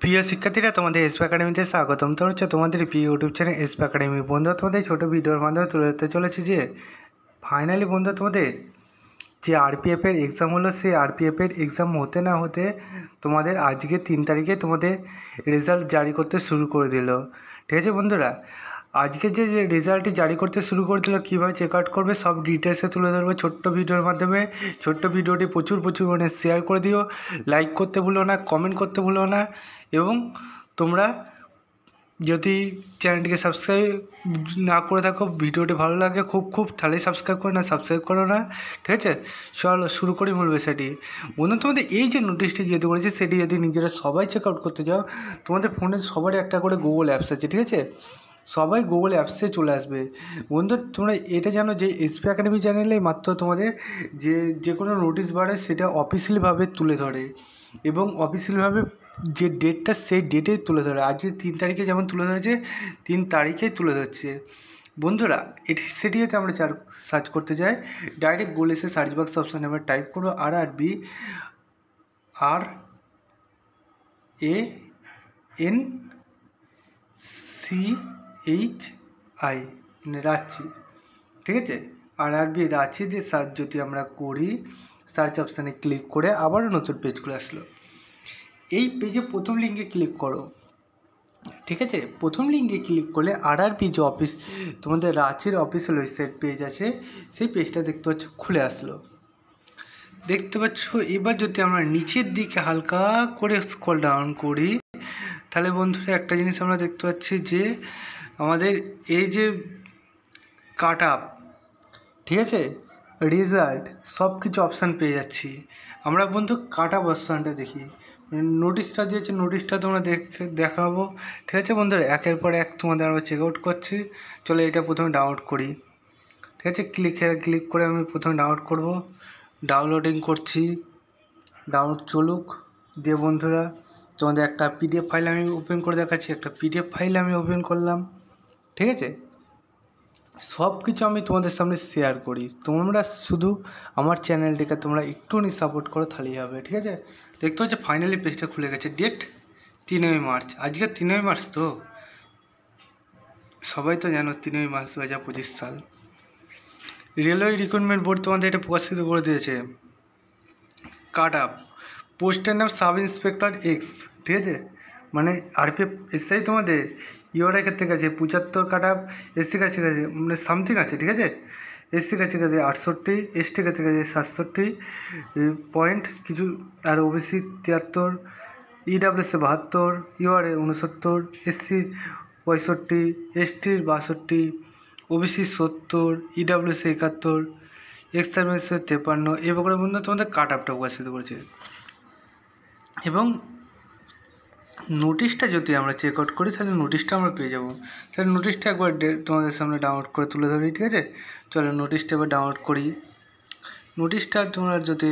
প্রিয় শিক্ষার্থীরা, তোমাদের এসপি একাডেমিতে স্বাগতম। তো হচ্ছে তোমাদের প্রিয় ইউটিউব চ্যানেল এসপি একাডেমি। বন্ধুরা, তোমাদের ছোটো ভিডিওর মাধ্যমে তুলে ধরতে চলেছি যে ফাইনালি বন্ধুরা, তোমাদের যে আরপিএফের এক্সাম হলো, সেই আরপিএফের এক্সাম হতে না হতে তোমাদের আজকে 3 তারিখে তোমাদের রেজাল্ট জারি করতে শুরু করে দিল। ঠিক আছে বন্ধুরা, আজকে যে রেজাল্টটি জারি করতে শুরু করে দিল, কীভাবে চেক আউট করবে সব ডিটেলসে তুলে ধরবে ছোট্ট ভিডিওর মাধ্যমে। ছোট্ট ভিডিওটি প্রচুর মানে শেয়ার করে দিও, লাইক করতে ভুলো না, কমেন্ট করতে ভুলো না, এবং তোমরা যদি চ্যানেলটিকে সাবস্ক্রাইব না করে থাকো, ভিডিওটি ভালো লাগে খুব তাহলে সাবস্ক্রাইব করো, না সাবস্ক্রাইব করো না। ঠিক আছে, চলো শুরু করি মূল বিষয়টি। বন্ধু, তোমাদের এই যে নোটিশটি যেতে করেছে, সেটি যদি নিজেরা সবাই চেক আউট করতে চাও, তোমাদের ফোনে সবারই একটা করে গুগল অ্যাপস আছে। ঠিক আছে, সবাই গুগল অ্যাপসে চলে আসবে। বন্ধু, তোমরা এটা জানো যে এসপি একাডেমি চ্যানেলে মাত্র তোমাদের যে কোনো নোটিশ বাড়ে সেটা অফিসিয়ালিভাবে তুলে ধরে, এবং অফিসিয়ালভাবে যে ডেটটা সেই ডেটেই তুলে ধরে। আজকে 3 তারিখে যেমন তুলে ধরেছে, 3 তারিখেই তুলে ধরছে। বন্ধুরা, সেটি হচ্ছে আমরা সার্চ করতে যাই, ডাইরেক্ট গুগল এসে সার্চ বক্স অপশানে আমরা টাইপ করবো RRBRANCHI মানে রাঁচি। ঠিক আছে, RRB রাঁচি দিয়ে সার্চ যদি আমরা করি, সার্চ অপশানে ক্লিক করে আবারও নতুন পেজ খুলে আসলো। এই পেজে প্রথম লিঙ্কে ক্লিক করো। ঠিক আছে, প্রথম লিঙ্কে ক্লিক করলে আরআরবি যে অফিস তোমাদের রাঁচির অফিসিয়াল ওয়েবসাইট পেজ আছে, সেই পেজটা দেখতে পাচ্ছ খুলে আসলো। দেখতে পাচ্ছ, এবার যদি আমরা নিচের দিকে হালকা করে স্ক্রল ডাউন করি, তাহলে বন্ধুরা একটা জিনিস আমরা দেখতে পাচ্ছি যে আমাদের এই যে কাট আপ, ঠিক আছে, রেজাল্ট সব কিছু অপশান পেয়ে যাচ্ছি আমরা। বন্ধু, কাট আপ অপশানটা দেখি, নোটিশটা দিয়েছে, নোটিশটা তোমরা দেখাবো। ঠিক আছে বন্ধুরা, একের পর এক তোমাদের আমরা চেক আউট করছি। চলো এটা প্রথমে ডাউনলোড করি। ঠিক আছে, ক্লিক করে আমি প্রথমে ডাউনলোড করব। ডাউনলোডিং করছি, ডাউনলোড চলুক। দিয়ে বন্ধুরা, তোমাদের একটা পিডিএফ ফাইল আমি ওপেন করে দেখাচ্ছি। একটা পিডিএফ ফাইল আমি ওপেন করলাম। ঠিক আছে, সব কিছু আমি তোমাদের সামনে শেয়ার করি। তোমরা শুধু আমার চ্যানেলটিকে তোমরা একটুখানি সাপোর্ট করো, তাহলেই হবে। ঠিক আছে, দেখতে হচ্ছে ফাইনালি পেজটা খুলে গেছে। ডেট 3ই মার্চ। আজকে 3ই মার্চ, তো সবাই তো জানো 3ই মার্চ 2025 সাল। রেলওয়ে রিক্রুটমেন্ট বোর্ড তোমাদের এটা প্রকাশিত করে দিয়েছে। কাট আপ, পোস্টের নাম সাব ইন্সপেক্টর এক্স। ঠিক আছে, মানে আরপিএফ এসআই তোমাদের ইওর ক্ষেত্রে গেছে 75 কাট আপ, এসসি কাছে গেছে মানে সামথিং আছে। ঠিক আছে, এসসি কাছে গেছে 68, এসটি কাছে গেছে 67 পয়েন্ট কিছু, আর ওবিসি 73, ইডাব্লিউসি 72, ইউআরএ 69, এসসি 65, এসটির 62, ওবিসি 70, ইডাব্লিউসি 71, এক্স সার্ভিসে 53। এবার বন্ধু তোমাদের কাট আপটা প্রকাশিত করেছে। এবং নোটিশটা যদি আমরা চেক আউট করি, তাহলে নোটিশটা আমরা পেয়ে যাবো। তাহলে নোটিশটা একবার তোমাদের সামনে ডাউনলোড করে তুলে ধরি। ঠিক আছে, চলো নোটিশটা এবার ডাউনলোড করি। নোটিশটা তোমরা যদি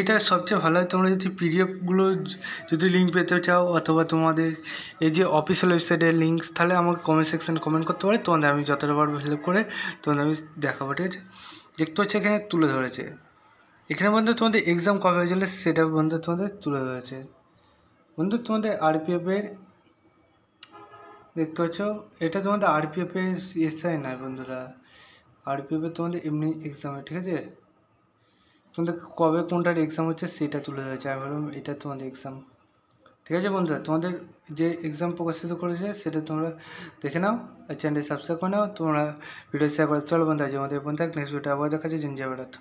এটা সবচেয়ে ভালো হয়, তোমরা যদি পিডিএফগুলো যদি লিঙ্ক পেতে চাও, অথবা তোমাদের এই যে অফিসিয়াল ওয়েবসাইটের লিঙ্কস, তাহলে আমাকে কমেন্ট সেকশানে কমেন্ট করতে পারে। তোমাদের আমি যতটা পারবো হেল্প করে তোমাদের আমি দেখাবো। ঠিক আছে, দেখতে পাচ্ছি এখানে তুলে ধরেছে। এখানে বন্ধু তোমাদের এক্সাম কবে হয়েছিল সেটা বন্ধু তোমাদের তুলে ধরেছে। বন্ধু, তোমাদের আরপিএফের দেখতে পাচ্ছ, এটা তোমাদের আরপিএফের এসআই নয় বন্ধুরা, আরপিএফের তোমাদের এমনি এক্সামে। ঠিক আছে, তোমাদের কবে কোনটার এক্সাম হচ্ছে সেটা তুলে ধরেছে। আমি ভাবলাম এটা তোমাদের এক্সাম। ঠিক আছে বন্ধুরা, তোমাদের যে এক্সাম প্রকাশিত করেছে সেটা তোমরা দেখে নাও, আর চ্যানেলটি সাবস্ক্রাইব করে নাও, তোমরা ভিডিও শেয়ার করো। চলো বন্ধুরা, যে আমাদের বন্ধু নেক্সট ভিডিও আবার দেখা যায়। জিন জয় ভারত।